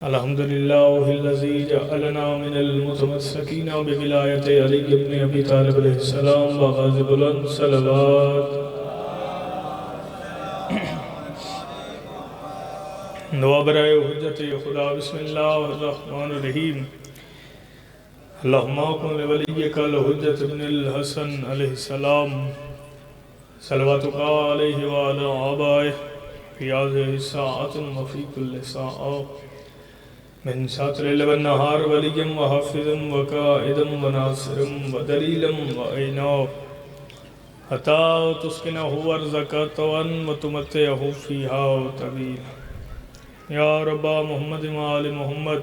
الحمد لله الذي جعلنا من المتمسكين بولایت علی ابن ابی طالب علیہ السلام بغاز بلند صلوات دعا برائے حجت خدا بسم اللہ الرحمن الرحیم اللہم کن لولیک الحجت ابن الحسن علیہ السلام صلواتک علیہ وعلا آبائہ فی هذه الساعة وفی کل ساعة من ساتر الليل والنهار وليا وحافظا وقائدا وناصرا ودليلا وعينا حتى تسكنه أرضك طوعا وتمتعه فيها طويلا يا رب محمد وآل محمد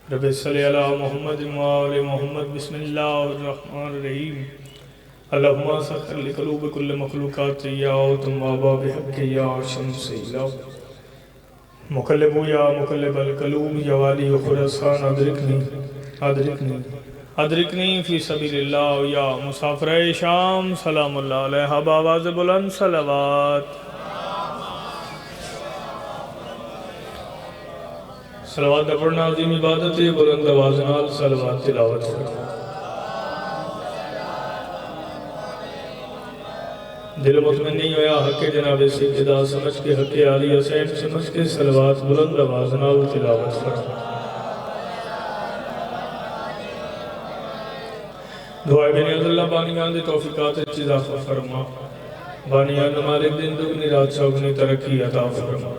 رب صل على محمد وآل محمد بسم الله الرحمن الرحيم اللهم سخر لقلوب كل مخلوقات يا تمابا بحق يا شمس إله مقلب یا مقلب القلوب یا والی خراسان ادرکنی فی سبیل اللہ یا مسافر شام سلام اللہ علیہ بآواز بلند صلوات صلوات پڑھنا عظیم عبادت بلند آواز نال صلوات تلاوت فرما دل مطمئن نہیں ہویا حق جناب سیدہ سمجھ کے حق علی حسین سمجھ کے صلوات بلند آواز نال تلاوت فرما دعائے بنی اللہ بانیان دے توفیقات اضافہ فرما بانیان مالک دن دگنی رات چوگنی ترقی عطا فرما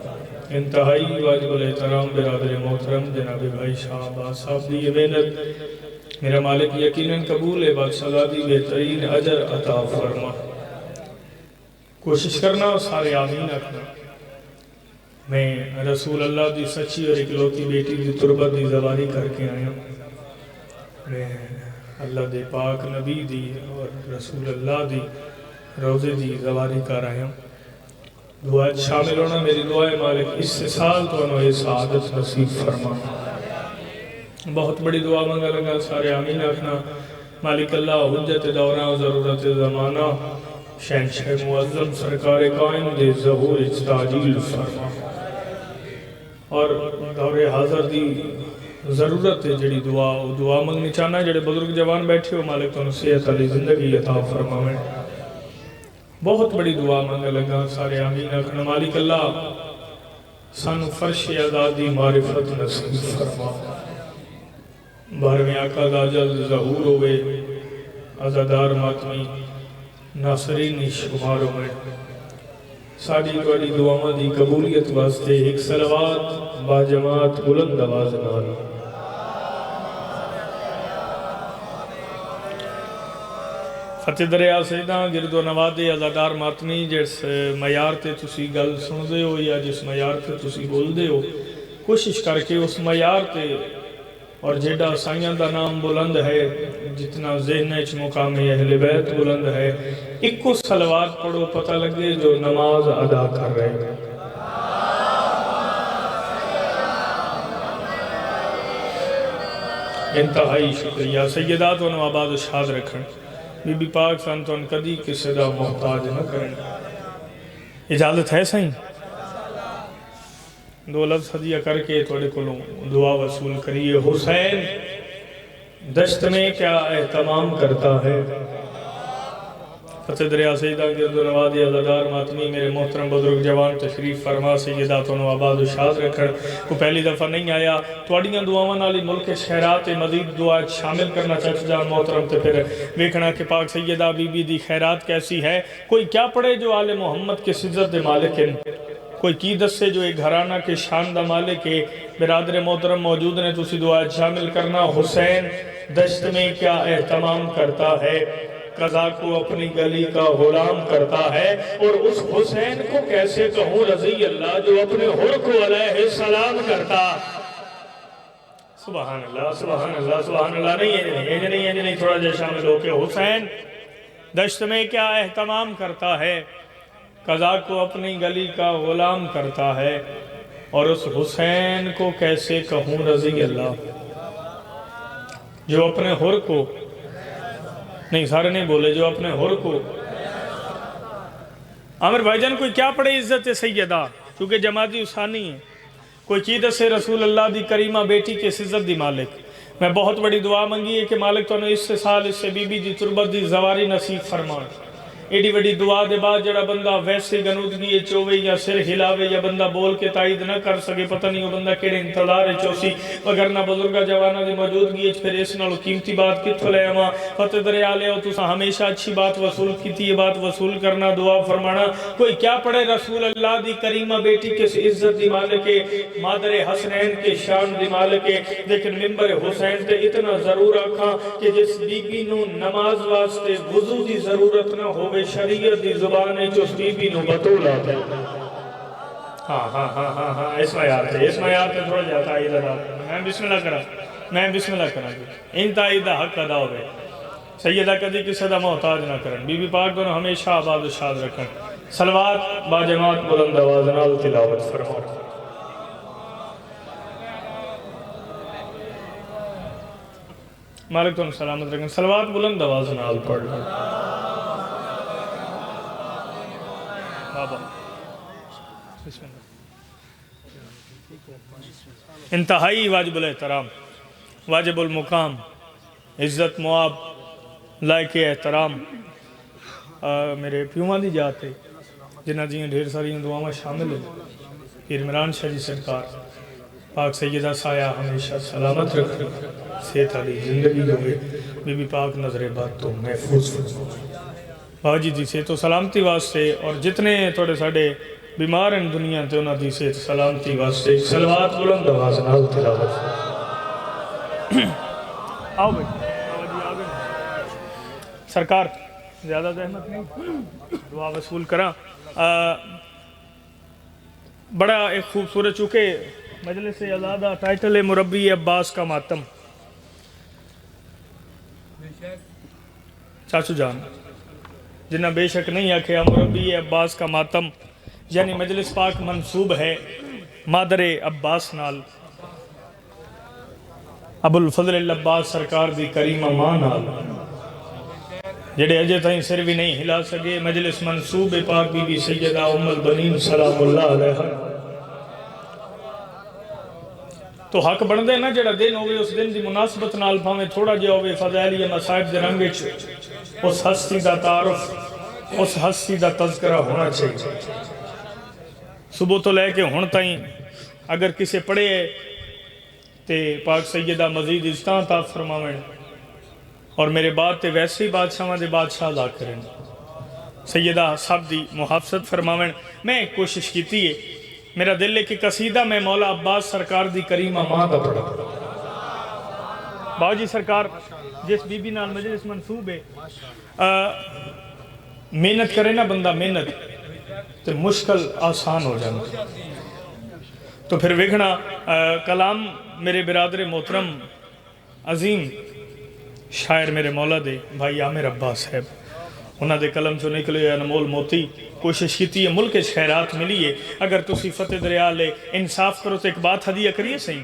انتہائی واجب الاحترام برادر محترم جناب بھائی شاہ عباس صاحب دی یہ محنت میرا مالک یقیناً قبول ہے بادشاہ دی بہترین اجر عطا فرما کوشش کرنا سارے آمین رکھنا میں رسول اللہ دی سچی اور اکلوتی بیٹی دی تربت دی زواری کر کے آیا میں اللہ دے پاک نبی دی اور رسول اللہ دی روزے دی زواری کر آیا دعائیں شامل ہونا میری دعائیں مالک اس سے سال تو انہوں یہ سعادت نصیب فرما بہت بڑی دعا مانگا لگا سارے آمین رکھنا مالک اللہ حجت دوران ضرورت زمانہ شہنشاہ معظم سرکار قائم دے ظہور اجتاجیل فرما اور دور حاضر دی ضرورت ہے جڑی دعا منگنی چاہنا جڑے بزرگ جوان بیٹھے ہو مالک تو نصیحت علی زندگی عطا فرما میں بہت بڑی دعا منگا لگا سارے آمین اکھنا مالک اللہ سن فرش عزادی معرفت نصیب فرما بارہویں آقا دا جلد ظہور ہوئے عزادار ماتمی ناصرین شماروں میں ساڑھی توڑی دعاوں دی قبولیت واسطے ایک صلوات با جماعت بلند آواز نال فتح دریا سیدہ گرد و نواد عزادار ماتمی جس معیار تے تسی گل سن دے ہو یا جس معیار تے تسی بول دے ہو کوشش کر کے اس معیار تے اور جیڑا سائیاں دا نام بلند ہے جتنا ذہن اچ مقام اہل بیت بلند ہے ایک کو صلوات پڑھو پتہ لگے جو نماز ادا کر رہے ہیں انتہائی شکریہ سیدات و نواباد شاد رکھن بی بی پاک سانتون کدی کسی دا محتاج نہ کریں اجازت ہے سائیں دو لفظ ہدیہ کر کے تھوڑے کلوں دعا وصول کریے حسین دشت میں کیا اہتمام کرتا ہے فتح دریا سیدہ گرد و نوادی عزادار ماتمی میرے محترم بزرگ جوان تشریف فرما سیدات و نواباد و شاد رکھڑ کو پہلی دفعہ نہیں آیا توڑیاں دعاواں نالی ملک شہرات مزید دعا شامل کرنا چاہتا جان محترم تے پھر ویکھنا کہ پاک سیدہ بی بی دی خیرات کیسی ہے کوئی کیا پڑھے جو آل محمد کے سزت مالک ہیں کوئی کی دس سے جو ایک گھرانہ کے شاندہ مالک ہے برادر محترم موجود نے تو اسی دعا شامل کرنا حسین دشت میں کیا اہتمام کرتا ہے قضا کو اپنی گلی کا غلام کرتا ہے اور اس حسین کو کیسے کہوں رضی اللہ جو اپنے حر کو علیہ السلام کرتا سبحان اللہ سبحان اللہ سبحان اللہ نہیں تھوڑا جا شامل ہو کہ حسین دشت میں کیا اہتمام کرتا ہے قضا کو اپنی گلی کا غلام کرتا ہے اور اس حسین کو کیسے کہوں رضی اللہ جو اپنے حر کو نہیں سارے نہیں بولے جو اپنے حر کو عامر بھائی جان کوئی کیا پڑھے عزت سیدہ کیونکہ جماعتی اسانی ہے کوئی چیز سے رسول اللہ دی کریمہ بیٹی کے عزت دی مالک میں بہت بڑی دعا منگی ہے کہ مالک تو نے اس سے سال اس سے بی بی دی تربت دی زواری نصیب فرمان ایڈی بڑی دعا دے بعد جڑا بندہ ویسے گنودگی چوے یا سر ہلاوے یا بندہ بول کے تائید نہ کر سکے پتہ نہیں وہ بندہ کیڑے انتظار چوسی وگرنہ بزرگا جوانا دی موجودگی پھر اس نالو قیمتی بات کتھو لے اما فتح دریا لے ہو تو ہمیشہ اچھی بات وصول کی تھی یہ بات وصول کرنا دعا فرمانا کوئی کیا پڑھے رسول اللہ دی کریمہ بیٹی کے عزت دی مالک مادر حسنین کے شان دی مالک لیکن ممبر حسین تے اتنا ضرور آکھاں کہ جس بی بی نو نماز واسطے وضو دی ضرورت نہ ہوئے شریعت دی زبان ہے جو بی بی نو بطولہ ہے ہاں اس میں یاد ہے تھوڑا جاتا ہے ادھر میں بسم اللہ کرا انتہائی دا حق ادا ہوئے سیدہ کدی کسی دا محتاج نہ کرن بی بی پاک دونوں ہمیشہ آباد و شاد رکھن صلوات با جماعت بلند آواز نال تلاوت فرماؤ مالک تو سلامت رکھن صلوات بلند آواز نال پڑھ لیں بابا بسم اللہ انتہائی واجب الاحترام واجب المقام عزت مواب لائق احترام میرے پیوماں دی جاتے جنہ جی ڈھیر ساری دعاؤں میں شامل ہیں پیر عمران شاہ جی سرکار پاک سیدہ سایہ ہمیشہ سلامت رکھ صحت علی زندگی ہوئے بی بی پاک نظر بات تو محفوظ باجی دی صحت و سلامتی واسطے اور جتنے تھوڑے ساڑے بیمار ہیں دنیا تے انہاں دی صحت سلامتی واسطے صلوات بلند آواز نال تلاوت آؤ بھائی سرکار زیادہ زحمت نہیں دعا وصول کرا بڑا ایک خوبصورت چونکہ مجلس آزادہ ٹائٹل ہے مربی عباس کا ماتم چاچو جان جنہ بے شک نہیں آکھیا مربی عباس کا ماتم یعنی مجلس پاک منصوب ہے مادر عباس نال ابو الفضل العباس سرکار دی کریمہ ماں نال جڑے اجے تائیں سر بھی نہیں ہلا سکے مجلس منصوب پاک بی بی سیدہ ام البنین سلام اللہ علیہ تو حق بن دے نا جڑا دن ہوئے اس دن دی مناسبت نال پھامے تھوڑا جا ہوئے فضائلی مصائب دے رنگے اس ہستی دا تعارف اس ہستی دا تذکرہ ہونا چاہیے صبح تو لے کے ہون تائیں اگر کسے پڑھے تے پاک سیدہ مزید استان تا فرماویں اور میرے بعد تے ویسے ہی بادشاہ دے بادشاہ لا کریں سیدہ صاحب دی محافظت فرماویں میں کوشش کیتی ہے میرا دل ہے کہ قصیدہ میں مولا عباس سرکار دی کریمہ ماں دا پڑھا باو جی سرکار جس بی بی نال مجلس منصوب ہے محنت کرے نا بندہ محنت تو مشکل آسان ہو جانا تو پھر ویکھنا کلام میرے برادر محترم عظیم شاعر میرے مولا دے بھائی عامر عباس صاحب انہاں دے قلم چو نکلے انمول موتی کوشش کیتی ہے ملک خیرات ملی ہے اگر تسی فتح دریا لے انصاف کرو تو ایک بات ہدیہ کریے صحیح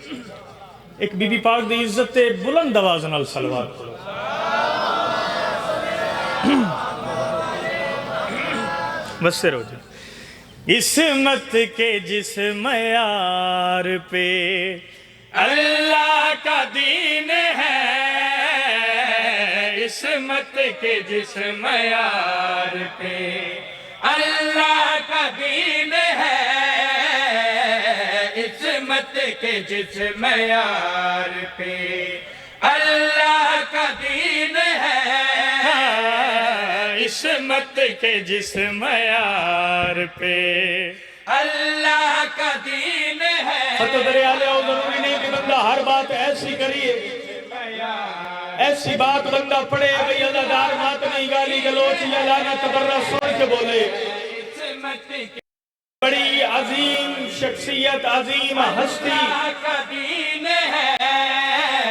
ایک بی بی پاک دی عزت تے بلند آواز نال صلوات بس سے رو جی عصمت کے جس معیار پہ اللہ کا دین ہے عصمت کے جس معیار پہ اللہ کا دین ہے عصمت کے جس معیار پہ اللہ کا دین ہے عصمت کے جس معیار پہ اللہ کا دین ہے فتح دریا لے آؤ ضروری نہیں کہ بندہ ہر بات ایسی کریے ایسی بات بندہ پڑھے بھئی اللہ دار مات نہیں گالی گلوچ یا لانا تبرہ سن کے بولے بڑی عظیم شخصیت عظیم ہستی اللہ کا دین ہے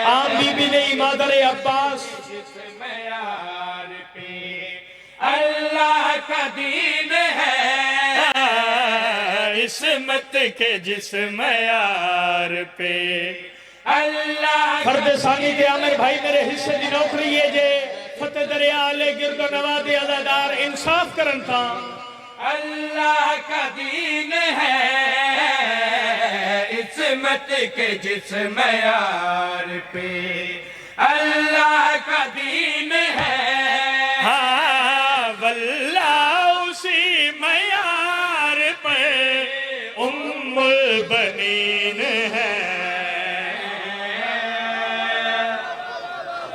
عام بی بی نہیں مادر عباس جس معیار پہ اللہ کا دین ہے عصمت کے جس معیار پہ اللہ فرد ثانی کے عامر بھائی میرے حصے دی نوکری ہے جے فتح دریا لے گرد و نواد عزادار انصاف کرن تھا اللہ کا دین ہے عصمت کے جس معیار پہ اللہ کا دین ہے، ہاں واللہ اسی معیار پہ ام البنین ہے۔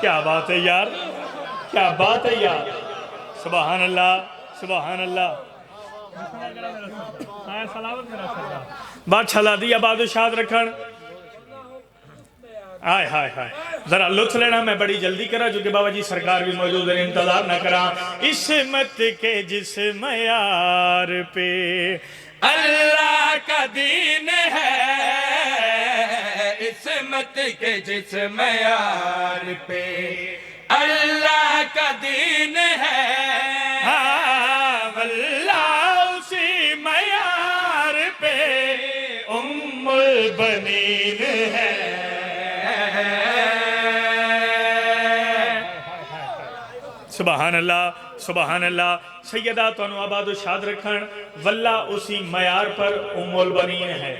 کیا بات ہے یار، کیا بات ہے یار، سبحان اللہ سبحان اللہ۔ بات چھلا دی آباد و شاد رکھن، آئے ہائے ہائے ذرا لطف لینا، میں بڑی جلدی کرا جو کہ بابا جی سرکار بھی موجود ہیں، انتظار نہ کرا۔ عصمت کے جس معیار پہ اللہ کا دین ہے، عصمت کے جس معیار پہ اللہ کا دین ہے، ہاں واللہ اسی معیار پہ ام البنین ہے۔ سبحان اللہ سبحان اللہ۔ سیدہ تو آباد و شاد رکھن، واللہ اسی معیار پر ام البنین ہے،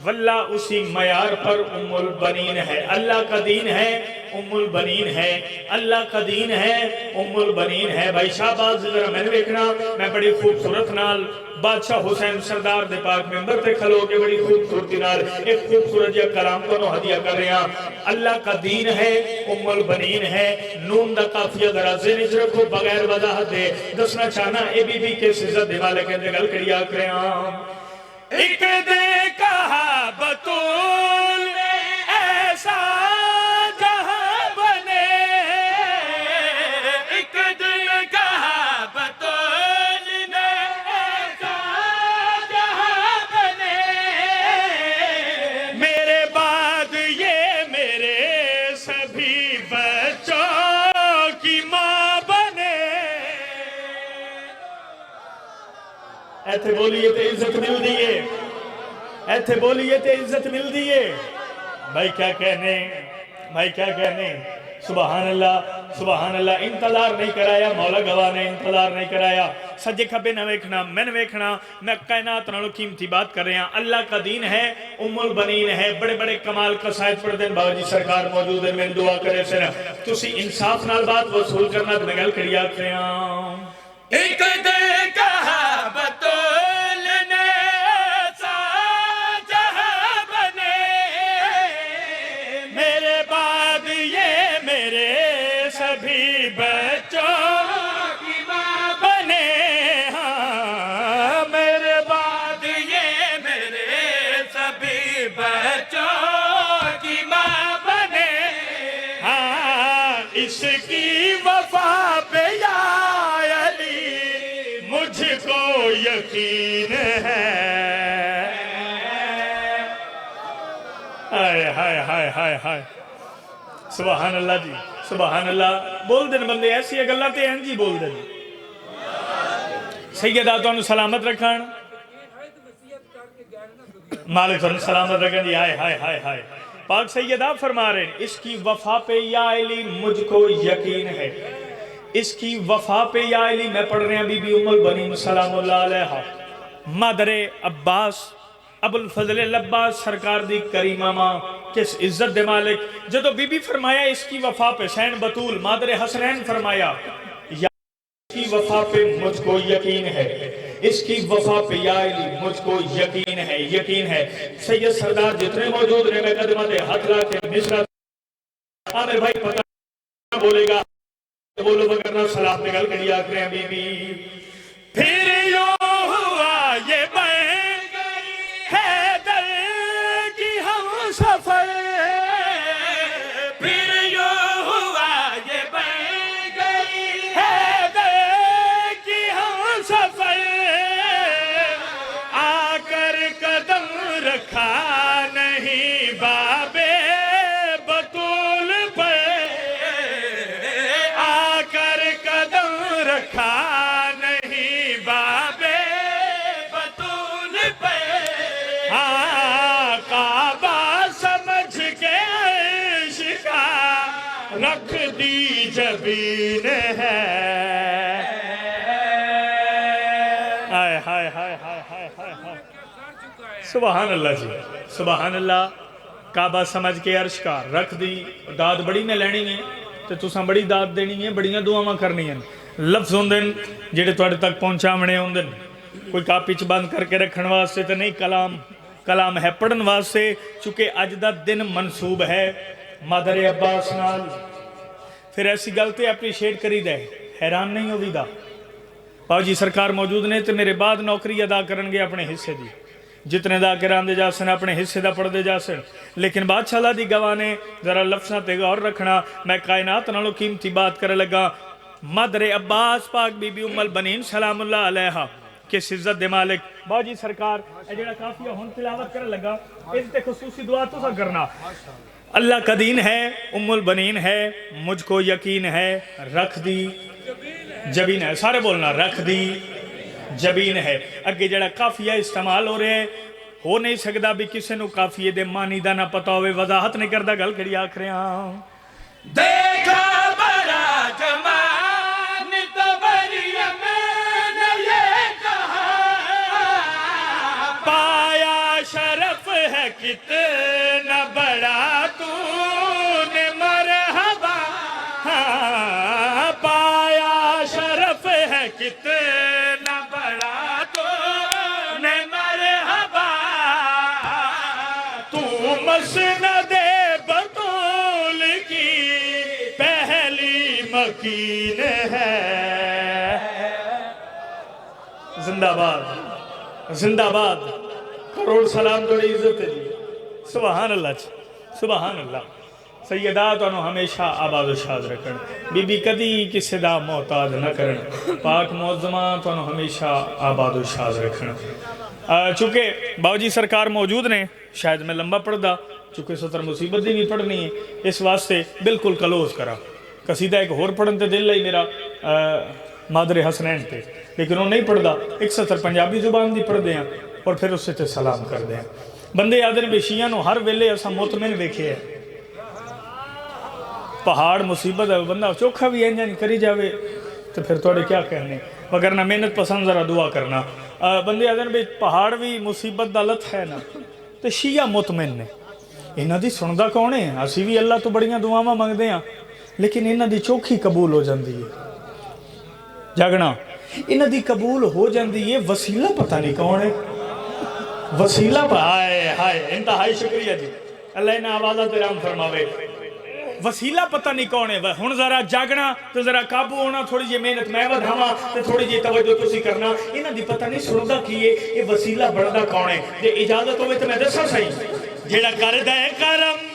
واللہ اسی معیار پر ام البنین ہے۔ اللہ کا دین ہے ام البنین ہے، اللہ کا دین ہے ام البنین ہے۔ بھائی شہباز ذرا میں نے دیکھنا، میں بڑی خوبصورت نال بادشاہ حسین سردار دے پاک ممبر تے کھلو کے بڑی خوبصورتی نال ایک خوبصورت یا کلام کو نو ہدیہ کر رہے ہیں۔ اللہ کا دین ہے ام البنین ہے، نون دا قافیہ ذرا ذہن وچ رکھو، بغیر وضاحت دے دسنا چاہنا اے بی بی کے عزت دے والے کہندے گل کڑیا کرے ہاں۔ ایک دے کہا بطول ایسا جہاں بنے، ایک دن کہا بطول نے ایسا جہاں بنے، میرے بعد یہ میرے سبھی بچوں کی ماں بنے۔ ایتھے بولیے تے عزت مل دیئے، ایتھے بولیے تے عزت مل دیئے۔ بھائی کیا کہنے، بھائی کیا کہنے، سبحان اللہ سبحان اللہ۔ انتظار نہیں کرایا، مولا گواہ نے انتظار نہیں کرایا۔ سجے کھبے نہ ویکھنا، میں نے ویکھنا، میں کائنات نالوں قیمتی بات کر رہے ہیں۔ اللہ کا دین ہے ام البنین ہے۔ بڑے بڑے کمال قصائد پڑھ دیں، بابا جی سرکار موجود ہے، میں دعا کرے سر تسی انصاف نال بات وصول کرنا تو میں گل کڑیا کرے ہیں۔ ایک دن کہا بطول نے ایسا جہاں بنے، میرے بعد یہ میرے سبھی بچوں کی ماں بنے، ہاں میرے بعد یہ میرے سبھی بچوں کی ماں بنے، ہاں اس کی وفا پہ یا علی مجھ کو یقین ہے۔ ہائے ہائے ہائے ہائے ہائے سبحان اللہ جی سبحان اللہ۔ بول دن بندے ایسی گلاں تے ہیں جی بول دن۔ سیدہ تو سلامت رکھن، مالک تو سلامت رکھن جی۔ ہائے ہائے ہائے ہائے پاک سیدہ فرما رہے ہیں اس کی وفا پہ یا علی مجھ کو یقین ہے، اس کی وفا پہ یا علی۔ میں پڑھ رہے ہیں بی بی ام البنین سلام اللہ علیہ، مادر عباس ابو الفضل العباس سرکار دی کریمہ ماں کس عزت دے مالک۔ جدو بی بی فرمایا اس کی وفا پہ، سین بطول مادر حسنین فرمایا یا اس کی وفا پہ مجھ کو یقین ہے، اس کی وفا پہ یا علی مجھ کو یقین ہے، یقین ہے۔ سید سردار جتنے موجود رہے میں قدمہ دے ہاتھ لا کے مصرہ عامر بھائی پتہ بولے گا بولو وگرنہ سلام نگل کڑیا کریں بی بی۔ پھر یوں ہوا یہ بن گئی حیدر کی ہم سفر، پھر یوں ہوا یہ بن گئی حیدر کی ہم سفر، آ کر قدم رکھا نہیں بابے بطول پر، آ کر قدم رکھا نہیں بابے بطول پہ، ہاں کعبہ سمجھ کے عرش کا رکھ دی جبین ہے۔ ہائے ہائے ہائے ہائے ہائے ہائے ہائے سبحان اللہ جی سبحان اللہ کعبہ سمجھ کے عرش کا رکھ دی داد بڑی میں لینی ہے تو تساں بڑی داد دینی ہے بڑیاں دعاواں کرنی ہیں لفظ ہوندے جڑے تواڈے تک پہنچاونے ہوندے کوئی کاپی چ بند کر کے رکھن واسطے تو نہیں کلام ہے پڑھن واسطے چونکہ اج دا دن منسوب ہے مادر عباس نال پھر ایسی گلتے اپریشیٹ کری دے حیران نہیں ہوئی دا باو جی سرکار موجود نے تو میرے بعد نوکری ادا کرن گے اپنے حصے دی جتنے دا کران دے جا سن اپنے حصے دا پڑھ دے جا سن لیکن بادشاہ اللہ دی گوانے ذرا لفظاں تے غور رکھنا میں کائنات نالوں قیمتی بات کر لگا مادر عباس پاک بی بی ام البنین سلام اللہ علیہا کس عزت دے مالک باو جی سرکار اے جڑا کافیہ ہون تلاوت کر لگا اس تے خصوصی دعا تو سا کرنا اللہ کا دین ہے ام البنین ہے مجھ کو یقین ہے رکھ دی جبین ہے سارے بولنا رکھ دی جبین ہے اگے جڑا کافیہ استعمال ہو رہے ہو نہیں سکتا بھی کسے نو کافیے دے معنی دا نہ پتا ہوئے وضاحت نہیں کردہ گل کری آکھ رہے ہیں دیکھا بڑا جمان تو مریم نے یہ کہا پایا شرف ہے کتنا بڑا تو نے مرحبا پایا شرف ہے کتنا بڑا تو نے مرحبا تو مسند بطول کی پہلی مکین ہے زندہ باد کروڑ سلام توڑی عزت ہے جی سبحان اللہ سبحان اللہ سیدہ تو انہوں ہمیشہ آباد و شاد رکھن بی بی کدی کسی دا محتاج نہ کرن پاک معظمہ تو انہوں ہمیشہ آباد و شاد رکھن چونکہ باوجی سرکار موجود نے شاید میں لمبا پڑھ دا چونکہ ستر مصیبت دی بھی پڑھنی ہے اس واسطے بالکل کلوز کرا قصیدہ ایک اور پڑھن تے دل لئی میرا مادر حسنین تے لیکن انہوں نہیں پڑھ دا ایک ستر پنجابی زبان دی پڑھ دیا اور پھر اس سے تے سلام کر دیا بندے آدھر بے شیعہ نو ہر ویلے ایسا مطمئن ویکھے ہے پہاڑ مصیبت ہے بندہ چوکھا بھی انجن کری جاوے تو پھر توڑے کیا کہنے وگرنہ محنت پسند ذرا دعا کرنا بندے آدھر بھی پہاڑ بھی مصیبت دالت ہے نا تو شیعہ مطمئن نے انہاں دی سندہ کونے ہیں اسی بھی اللہ تو بڑیاں دعاواں مانگ دے ہیں لیکن انہاں دی چوکھی قبول ہو جاندی ہے جاگنا انہاں دی قبول ہو جاندی ہے وسیلہ پتہ نہیں کون ہے وسیلہ پہ ہائے انتہائی شکریہ جی اللہ انہاں آوازہ تیرام فرماوے وسیلہ پتہ نہیں کون ہے ہن ذرا جاگنا تو ذرا قابو ہونا تھوڑی جی محنت میں ودھاواں تو تھوڑی جی توجہ تسی کرنا انہاں دی پتہ نہیں سندا کیے یہ وسیلہ بڑھدا کون ہے جے اجازت ہوئے تو میں دسا صحیح جیڑا کردا ہے کرم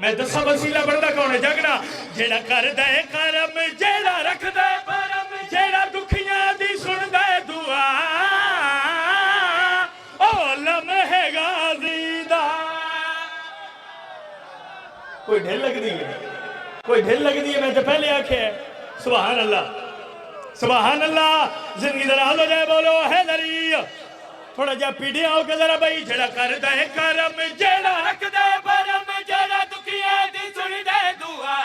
میں دسا وسیلہ بڑھدا کون ہے جاگنا جیڑا کردا ہے کرم جیڑا رکھدا ہے برم جیڑا دکھیاں دی سندا ہے دعا او لمحے غازی دا کوئی ڈھل لگ دی ہے کوئی ڈھل لگ دی ہے میں تو پہلے آکھے ہے سبحان اللہ زندگی ذرا ہو جائے بولو حیدری تھوڑا جا پیڑیاں ہو کے ذرا بھائی جڑا کردا ہے کرم جڑا رکھدا ہے برم جڑا دکھیاں دی سن دے دعا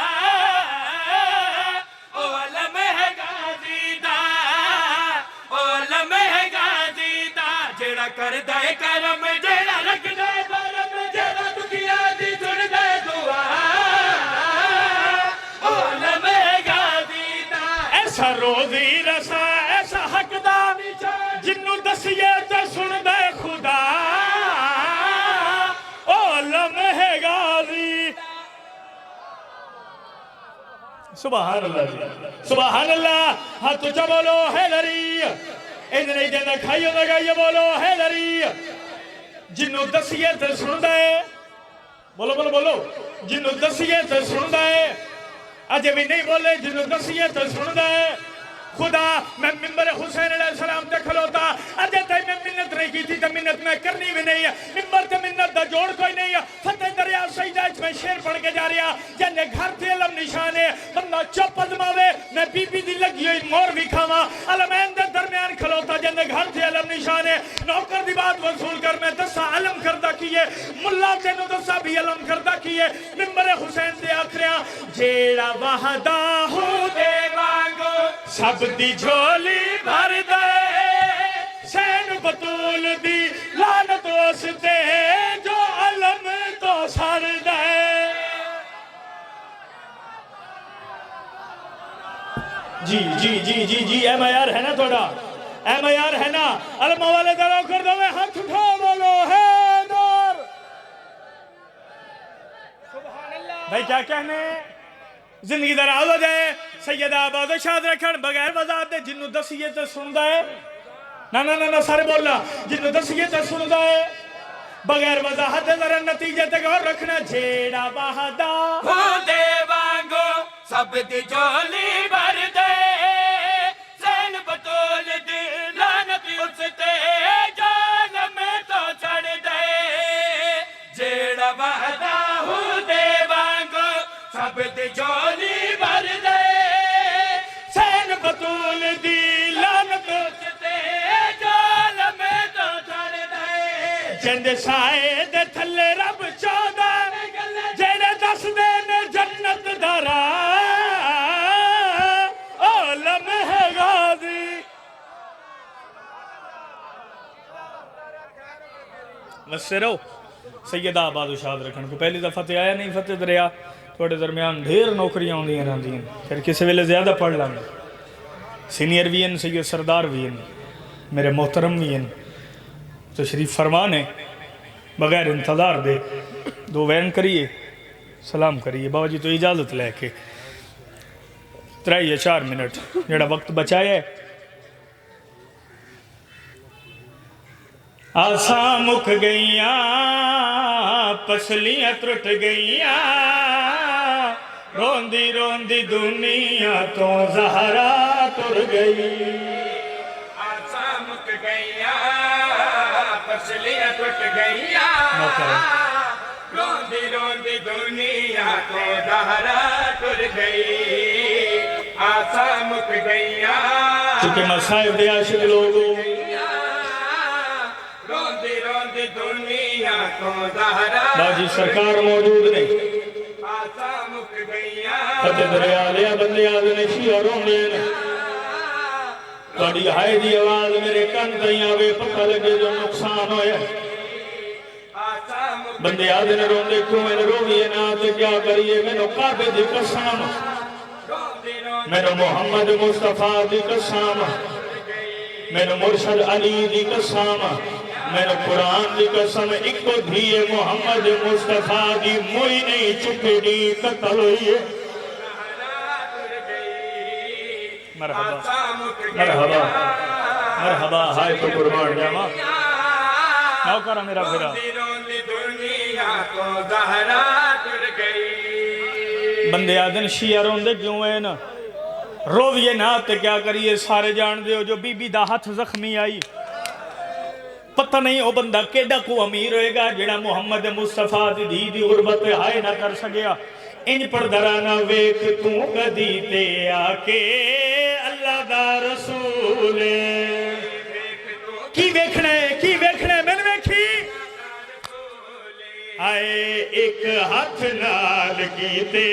او لمحے غازی دا او لمحے غازی دا جڑا کردا ہے کرم جڑا رکھدا ہے برم جڑا دکھیاں دی سن دے دعا او لمحے غازی دا ایسا روزی رسا ایسا حق دا جنو دسیے تے سن دے خدا او لمحے غازی سبحان اللہ جی سبحان اللہ ہاتھ اچھا بولو حیدری ایدن ایدن کھائیوں لگا یہ بولو حیدری جنو دسیے تے سن دے بولو بولو بولو جنو دسیے تے سن دے اجے بھی نہیں بولے جنو دسیے تے سن دے خدا میں ممبر حسین علیہ السلام تے کھلوتا اجے تے میں منت نہیں کی تھی تے منت میں کرنی بھی نہیں ہے ممبر تے منت دا جوڑ کوئی نہیں ہے فتح دریا سجدہ اچ میں شیر پڑھ کے جا رہا جنے گھر تے علم نشان ہے بندہ چپ ادماوے میں بی بی دی لگی ہوئی مور بھی کھاواں علمین دے درمیان کھلوتا جنے گھر تے علم نشان ہے نوکر دی بات وصول کر میں دسا علم کردہ کیے ملا تینو دسا بھی علم کردہ کیے ممبر حسین دے آکھریاں جیڑا وحدہ ہو دے وانگو سب دی جھولی بھر دے سین بطول دی لعنت اس تے جو علم تو سر دے جی جی جی جی جی اے معیار ہے نا تھوڑا اے معیار ہے نا علم والے دروں کر دو ہاتھ اٹھا بولو ہے نور بھائی کیا کہنے زندگی در آو جائے سیدہ آباد شاد رکھن بغیر وضاحت دے جنو دسیے تے سن دے نا سارے بولنا جنو دسیے تے سن دے بغیر وضاحت دے ذرا نتیجے تے غور رکھنا جیڑا وحدہ ہو دے وانگو سب دی جولی بھر دے زین بطول دی لعنت اس تے جان میں تو چڑھ دے جیڑا وحدہ ہو دے وانگو سب دی جولی بھر دے سین بطول دی لعنت اس تے جان میں تو چڑھ دے جند سائے دے تھلے رب چودہ جیڑے دس دے نے جنت دارا عالم ہے غازی بس رہو سیدہ آباد شاد رکھن کو پہلی دفعہ تے آیا نہیں فتح دریا تھوڑے درمیان ڈھیر نوکریاں ہوندی ہیں رہندی ہیں پھر کسی ویلے زیادہ پڑھ لیں سینئر بھی ہیں سید سردار بھی ہیں میرے محترم بھی ہیں تشریف فرمان ہے بغیر انتظار دے دو وین کریے سلام کریے بابا جی تو اجازت لے کے 3 یا 4 منٹ جڑا وقت بچایا ہے آساں مک گئیاں پسلیاں ترٹ گئیاں روندی روندی دنیا تو زہرا تر گئی آساں مک گئیاں پسلیاں ٹوٹ گئیاں روندی روندی دنیا تو زہرا ٹر گئی آساں مک گئیاں چونکہ مصائب دے عاشق لوگوں روندی روندی دنیا تو زہرا باجی سرکار موجود نہیں آساں مک گئیاں فتح دریا لیا بندے آدھنے شیعہ رونے توڑی ہائے دی آواز میرے کن دیاں وے پتہ لگے جو نقصان ہویا آساں مک بندے آدھنے روندے کیوں میں رویے نا تے کیا کریے میں نو کعبے دی قسم روندی روندی میں نو محمد مصطفیٰ دی قسم میں نو مرشد علی دی قسم میں نو قرآن دی قسم ایک کو دھیے محمد مصطفیٰ دی موئی نہیں چکے دی قتل ہوئی ہے مرحبا مرحبا مرحبا ہائے تو قربان جاما نوکرہ میرا پھرا روندی روندی دنیا تو زہرا ٹر گئی بندے آدھن شیعہ روندے کیوں ہے نا رویے نا تے کیا کریے سارے جان دے ہو جو بی بی دا ہاتھ زخمی آئی پتہ نہیں او بندہ کیڑا کو امیر ہوئے گا جڑا محمد مصطفیٰ دی دی غربت ہائے نہ کر سکیا انج پر درانا ویک تو کدی تے آکے اللہ دا رسول کی ویکھنے میں نے ویکھی آئے ایک ہاتھ نال کیتے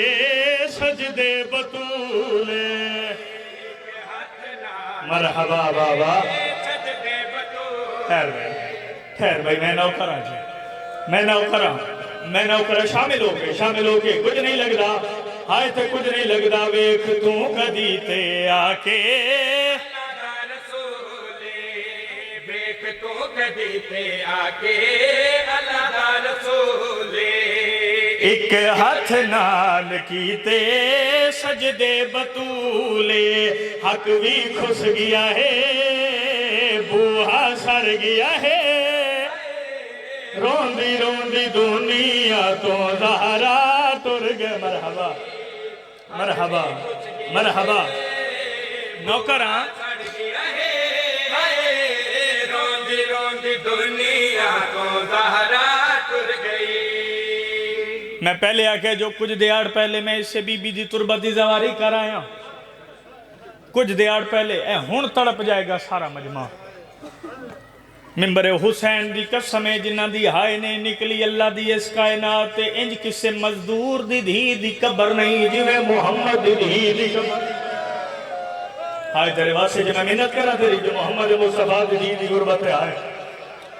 سجدے بطول مرحبا بابا خیر بھائی میں نوکرہ جی میں نوکرہ شامل ہو کے کچھ نہیں لگ رہا ہائے تے کچھ نہیں لگ رہا ویکھ تو کدی تے آکے ویکھ تو کدی تے آکے اللہ دا رسول ایک ہاتھ نال کیتے سجدے بطولے حق بھی کھس گیا ہے بوہا سر گیا ہے روندی روندی دنیا تو زہرا تر گئے مرحبا مرحبا مرحبا نوکراں روندی روندی دنیا تو زہرا ٹر گئی میں پہلے آکے جو کچھ دیار پہلے میں اس سے بی بی دی تربت دی زواری کر آیا کچھ دیار پہلے اے ہون تڑپ جائے گا سارا مجمع ممبر حسین دی قسم جنہ دی ہائے نے نکلی اللہ دی اس کائنات انج کسے مزدور دی دھی دی قبر نہیں جویں محمد دی دھی دی قبر ہائے تیرے واسے جو میں محنت کرا تیری جو محمد مصطفیٰ دی دھی دی غربت ہے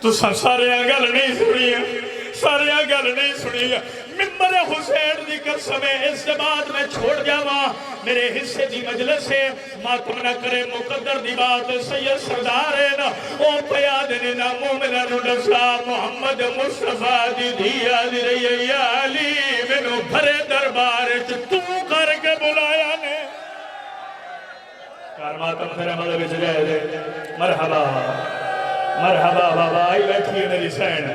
تو سارے گل نہیں سنی سارے گل نہیں سنی ممبر حسین دی قسم اس کے بعد میں چھوڑ جاواں میرے حصے دی مجلس ہے ماتم نہ کرے مقدر دی بات سید سردار ہے نا او پیا دنے نا مومنہ نو دسا محمد مصطفیٰ دی دیا دی رہی یا علی منو بھرے دربار تو کر کے بلایا نے کار ماتم پھر عمل بچ گئے دے مرحبا مرحبا بابا آئی بیٹھی ہے میری سین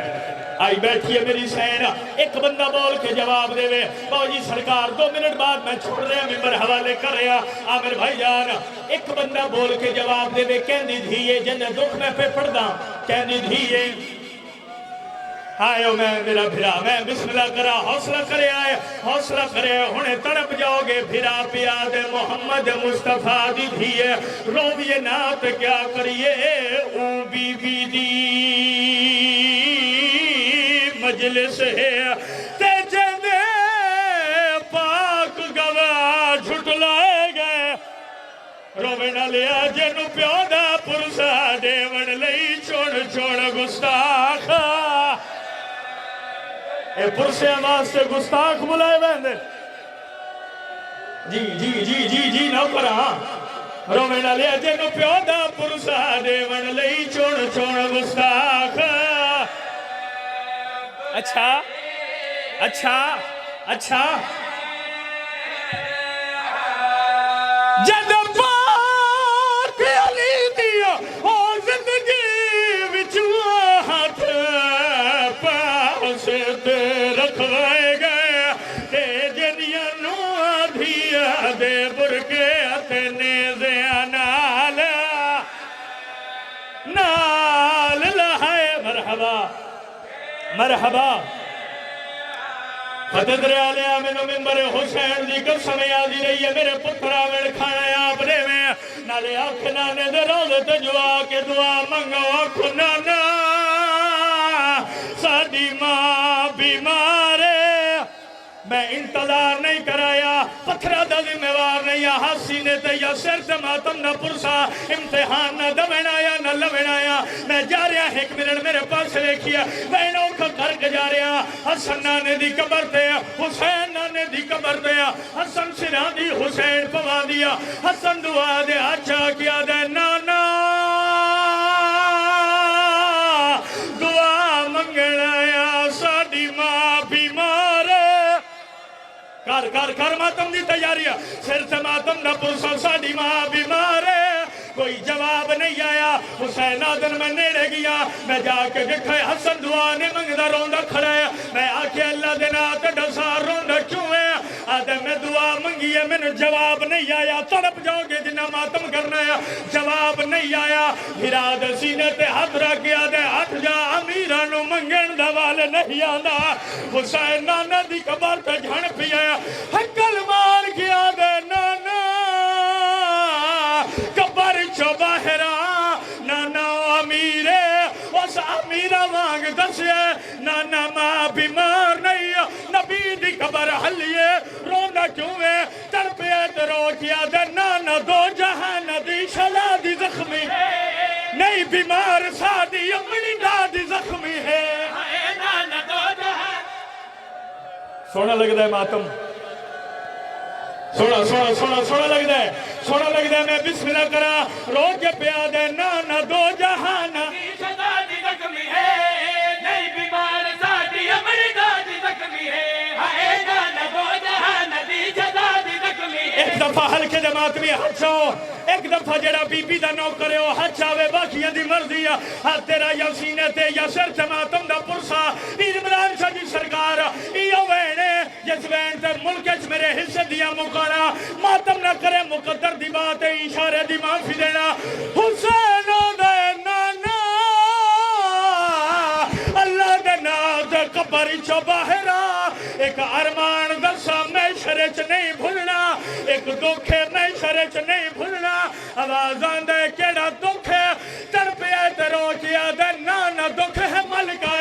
آئی بیٹھی ہے میری سین ایک بندہ بول کے جواب دے وے باو جی سرکار 2 منٹ بعد میں چھوڑ رہے ہیں ممبر حوالے کر رہے ہیں عامر بھائی جان ایک بندہ بول کے جواب دے وے کہندی دھیئے جن دکھ میں پہ پڑھ دا کہندی دھیئے آئے میں میرا بھرا میں بسم اللہ کرا حوصلہ کرے آئے حوصلہ کرے ہونے تڑپ جاؤ گے بھرا پیاد محمد مصطفیٰ دی دھیئے رویے نات کیا کریے او بی بی دی مجلس ہے تے جندے پاک گواہ جھٹ لائے گئے روے نہ لیا جنو پیودا پرسا دیون لئی چھوڑ گستاخ اے پرسے آواز سے گستاخ بلائے بہندے جی نوکر ہاں روے نہ لیا جنو پیودا پرسا دیون لئی چھوڑ گستاخ اچھا جد پاک علی دیا اور زندگی وچوا ہاتھ پاس تے رکھوائے گئے تے جنیا نو دھیا دے برکے اتنے زیاں نال لہائے مرحبا فتح دریا لیا منو ممبر حسین دی قسم یادی رہی ہے میرے پترہ میں کھانا ہے آپ نے میں نالے آنکھ نانے دے روزے تجوا کے دعا منگو آنکھ نانا ساڑی ماں بیمار ہے میں انتظار نہیں کرایا پتھرہ دا ذمہوار نہیں حسینے تے یا سر تے ماتم نہ پرسا امتحان نہ دوینایا نہ لوینایا میں جا رہا ایک منٹ میرے پاس لیکھیا وینوں کا کر کے جا رہا حسن نانے دی قبر تے حسین نانے دی قبر تے حسن سران دی حسین پوا دیا حسن دعا دے اچھا کیا دے نانا دعا منگنایا ساڑی ماں بیمار کر ماتم دی تیاریاں سر سے ماتم نہ پرسا ساڑی ماں بیمار ہے کوئی جواب نہیں آیا حسین آدن میں نیڑے گیا میں جا کے دکھے حسن دعا نے منگدہ روندہ کھڑا ہے میں آکے اللہ دینا تڑسا روندہ کیوں ہے آدم میں دعا منگی ہے میں نے جواب نہیں آیا تڑپ جاؤ گے جنہ ماتم کرنا ہے جواب نہیں آیا ہراد سینے تے ہاتھ رکھ گیا دے ہاتھ جا امیرانو منگن دوال نہیں آنا حسین نانا دی قبر تے جھن پی آیا حکل مار گیا دے نانا قبر چو باہرہ نانا امیرے اس امیرہ وانگ دسے نانا ماں بیمار نہیں نبی دی قبر حلیے رونا کیوں ہے ترپیت رو کیا دے نانا دو جہان دی شلا دی زخمی ہے نہیں بیمار سادی امنی دادی زخمی ہے نانا دو جہان سونا لگ دے ماتم سونا لگ دے میں بسم اللہ کرا رو کے پیا دے نانا دو جہان شدا دی زخمی ہے نہیں بیمار سادی امنی دادی زخمی ہے نانا دو جہان دی شدا دی زخمی ہے ایک دفعہ ہلکے جماعت میں ہاتھ چاہو ایک دفعہ جڑا بی بی دا نو کرے ہو ہاتھ چاہوے باقیاں دی مرضی ہاتھ تیرا یا سینے تے یا سر تے ماتم دا پرسا پیر عمران شاہ جی سرکار ایو وینے جس وین تے ملکش میرے حصے دیا مکانا ماتم نہ کرے مقدر دی بات اشارے دی معافی دینا حسین دے نانا اللہ دے ناز قبر چو باہرہ ایک ارمان دسا میں شرچ نہیں بھولنا ایک دکھے میں شرچ نہیں بھولنا آوازان دے کیڑا دکھے ترپیت رو کیا دے نانا دکھ ہے ملکہ